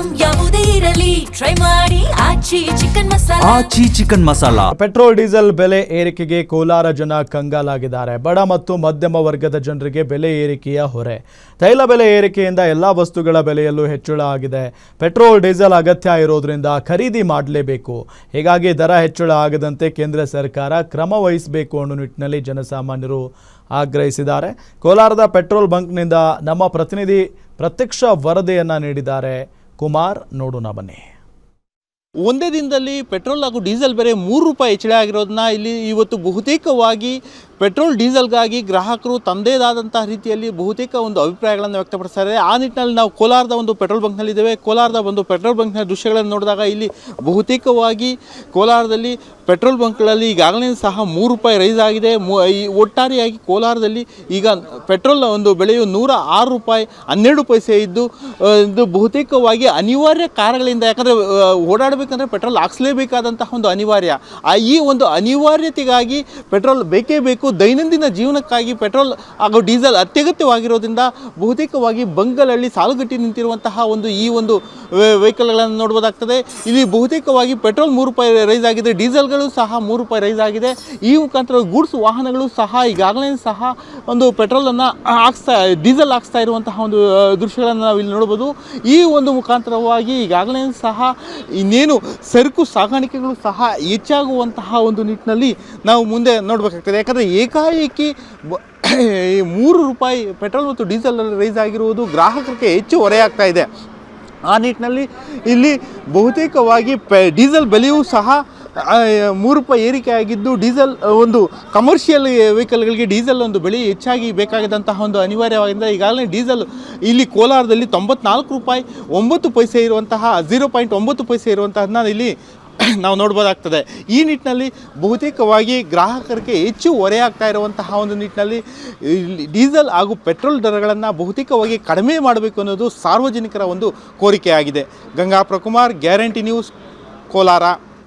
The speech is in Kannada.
ಐಟಂ ಯಾವುದೇ ಇರಲಿ ಟ್ರೈ ಮಾಡಿ ಆಚಿ ಚಿಕನ್ ಮಸಾಲಾ. ಪೆಟ್ರೋಲ್ ಡೀಸೆಲ್ ಬೆಲೆ ಏರಿಕೆಗೆ ಕೋಲಾರ ಜನ ಕಂಗಾಲಾಗಿದ್ದಾರೆ. ಬಡ ಮತ್ತು ಮಧ್ಯಮ ವರ್ಗದ ಜನರಿಗೆ ಬೆಲೆ ಏರಿಕೆಯ ಹೊರೆ. ತೈಲ ಬೆಲೆ ಏರಿಕೆಯಿಂದ ಎಲ್ಲ ವಸ್ತುಗಳ ಬೆಲೆಯಲ್ಲೂ ಹೆಚ್ಚಳ ಆಗಿದೆ. ಪೆಟ್ರೋಲ್ ಡೀಸೆಲ್ ಅಗತ್ಯ ಇರೋದ್ರಿಂದ ಖರೀದಿ ಮಾಡಲೇಬೇಕು. ಹೀಗಾಗಿ ದರ ಹೆಚ್ಚಳ ಆಗದಂತೆ ಕೇಂದ್ರ ಸರ್ಕಾರ ಕ್ರಮ ವಹಿಸಬೇಕು ಅನ್ನೋ ನಿಟ್ಟಿನಲ್ಲಿ ಜನಸಾಮಾನ್ಯರು ಆಗ್ರಹಿಸಿದ್ದಾರೆ. ಕೋಲಾರದ ಪೆಟ್ರೋಲ್ ಬಂಕ್ನಿಂದ ನಮ್ಮ ಪ್ರತಿನಿಧಿ ಪ್ರತ್ಯಕ್ಷ ವರದಿಯನ್ನು ನೀಡಿದ್ದಾರೆ. ಕುಮಾರ್, ನೋಡೋಣ ಬನ್ನಿ. ಒಂದೇ ದಿನದಲ್ಲಿ ಪೆಟ್ರೋಲ್ ಹಾಗೂ ಡೀಸೆಲ್ ಬೆಲೆ ₹3 ಹೆಚ್ಚಳ ಆಗಿರೋದನ್ನ ಇಲ್ಲಿ ಇವತ್ತು ಬಹುತೇಕವಾಗಿ ಪೆಟ್ರೋಲ್ ಡೀಸೆಲ್ಗಾಗಿ ಗ್ರಾಹಕರು ತಮ್ಮದೇದಾದಂಥ ರೀತಿಯಲ್ಲಿ ಬಹುತೇಕ ಒಂದು ಅಭಿಪ್ರಾಯಗಳನ್ನು ವ್ಯಕ್ತಪಡಿಸ್ತಾರೆ. ಆ ನಿಟ್ಟಿನಲ್ಲಿ ನಾವು ಕೋಲಾರದ ಒಂದು ಪೆಟ್ರೋಲ್ ಬಂಕ್ನಲ್ಲಿದ್ದೇವೆ. ಕೋಲಾರದ ಒಂದು ಪೆಟ್ರೋಲ್ ಬಂಕ್ನ ದೃಶ್ಯಗಳನ್ನು ನೋಡಿದಾಗ ಇಲ್ಲಿ ಬಹುತೇಕವಾಗಿ ಕೋಲಾರದಲ್ಲಿ ಪೆಟ್ರೋಲ್ ಬಂಕ್ಗಳಲ್ಲಿ ಈಗಾಗಲೇ ಸಹ ₹3 ರೈಸ್ ಆಗಿದೆ. ಒಟ್ಟಾರೆಯಾಗಿ ಕೋಲಾರದಲ್ಲಿ ಈಗ ಪೆಟ್ರೋಲ್ ಒಂದು ಬೆಲೆಯು ₹106 12 ಪೈಸೆ ಇದ್ದು ಇದು ಬಹುತೇಕವಾಗಿ ಅನಿವಾರ್ಯ ಕಾರಣಗಳಿಂದ, ಯಾಕಂದರೆ ಓಡಾಡಬೇಕಂದ್ರೆ ಪೆಟ್ರೋಲ್ ಹಾಕ್ಸಲೇಬೇಕಾದಂತಹ ಒಂದು ಅನಿವಾರ್ಯ. ಈ ಒಂದು ಅನಿವಾರ್ಯತೆಗಾಗಿ ಪೆಟ್ರೋಲ್ ಬೇಕೇ ಬೇಕು. ದೈನಂದಿನ ಜೀವನಕ್ಕಾಗಿ ಪೆಟ್ರೋಲ್ ಹಾಗೂ ಡೀಸೆಲ್ ಅತ್ಯಗತ್ಯವಾಗಿರೋದ್ರಿಂದ ಬಹುತೇಕವಾಗಿ ಬಂಕ್ಗಳಲ್ಲಿ ಸಾಲುಗಟ್ಟಿ ನಿಂತಿರುವಂತಹ ಈ ಒಂದು ವೆಹಿಕಲ್ಗಳನ್ನು ನೋಡ್ಬೋದಾಗ್ತದೆ. ಇಲ್ಲಿ ಬಹುತೇಕವಾಗಿ ಪೆಟ್ರೋಲ್ ₹3 ರೈಸ್ ಆಗಿದೆ, ಡೀಸೆಲ್ಗಳು ಸಹ ₹3 ರೈಸ್ ಆಗಿದೆ. ಈ ಮುಖಾಂತರ ಗೂಡ್ಸ್ ವಾಹನಗಳು ಸಹ ಈಗಾಗಲೇ ಸಹ ಒಂದು ಪೆಟ್ರೋಲನ್ನು ಡೀಸೆಲ್ ಹಾಕ್ಸ್ತಾ ಇರುವಂತಹ ಒಂದು ದೃಶ್ಯಗಳನ್ನು ನಾವು ಇಲ್ಲಿ ನೋಡ್ಬೋದು. ಈ ಒಂದು ಮುಖಾಂತರವಾಗಿ ಈಗಾಗಲೇ ಸಹ ಇನ್ನೇನು ಸರಕು ಸಾಗಾಣಿಕೆಗಳು ಸಹ ಹೆಚ್ಚಾಗುವಂತಹ ಒಂದು ನಿಟ್ಟಿನಲ್ಲಿ ನಾವು ಮುಂದೆ ನೋಡಬೇಕಾಗ್ತದೆ. ಯಾಕಂದರೆ ಏಕಾಏಕಿ ₹3 ಪೆಟ್ರೋಲ್ ಮತ್ತು ಡೀಸೆಲ್ ರೈಸ್ ಆಗಿರುವುದು ಗ್ರಾಹಕರಿಗೆ ಹೆಚ್ಚು ಹೊರೆಯಾಗ್ತಾ ಇದೆ. ಆ ನಿಟ್ಟಿನಲ್ಲಿ ಇಲ್ಲಿ ಬಹುತೇಕವಾಗಿ ಡೀಸೆಲ್ ಬೆಲೆಯೂ ಸಹ ₹3 ಏರಿಕೆ ಆಗಿದ್ದು, ಡೀಸೆಲ್ ಒಂದು ಕಮರ್ಷಿಯಲ್ ವೆಹಿಕಲ್ಗಳಿಗೆ ಡೀಸೆಲ್ ಒಂದು ಬೆಲೆ ಹೆಚ್ಚಾಗಿ ಬೇಕಾಗಿದ್ದಂತಹ ಒಂದು ಅನಿವಾರ್ಯವಾಗಿದ್ದ ಈಗಾಗಲೇ ಡೀಸೆಲ್ ಇಲ್ಲಿ ಕೋಲಾರದಲ್ಲಿ ₹94 9 ಪೈಸೆ ಇರುವಂತಹ 0.9 ಪೈಸೆ ಇರುವಂತಹದನ್ನ ಇಲ್ಲಿ ನಾವು ನೋಡ್ಬೋದಾಗ್ತದೆ. ಈ ನಿಟ್ಟಿನಲ್ಲಿ ಬಹುತೇಕವಾಗಿ ಗ್ರಾಹಕರಿಗೆ ಹೆಚ್ಚು ಹೊರೆಯಾಗ್ತಾ ಇರುವಂತಹ ಒಂದು ನಿಟ್ಟಿನಲ್ಲಿ ಡೀಸೆಲ್ ಹಾಗೂ ಪೆಟ್ರೋಲ್ ದರಗಳನ್ನು ಬಹುತೇಕವಾಗಿ ಕಡಿಮೆ ಮಾಡಬೇಕು ಅನ್ನೋದು ಸಾರ್ವಜನಿಕರ ಒಂದು ಕೋರಿಕೆಯಾಗಿದೆ. Gangapura Kumar, guarantee news, Kolar.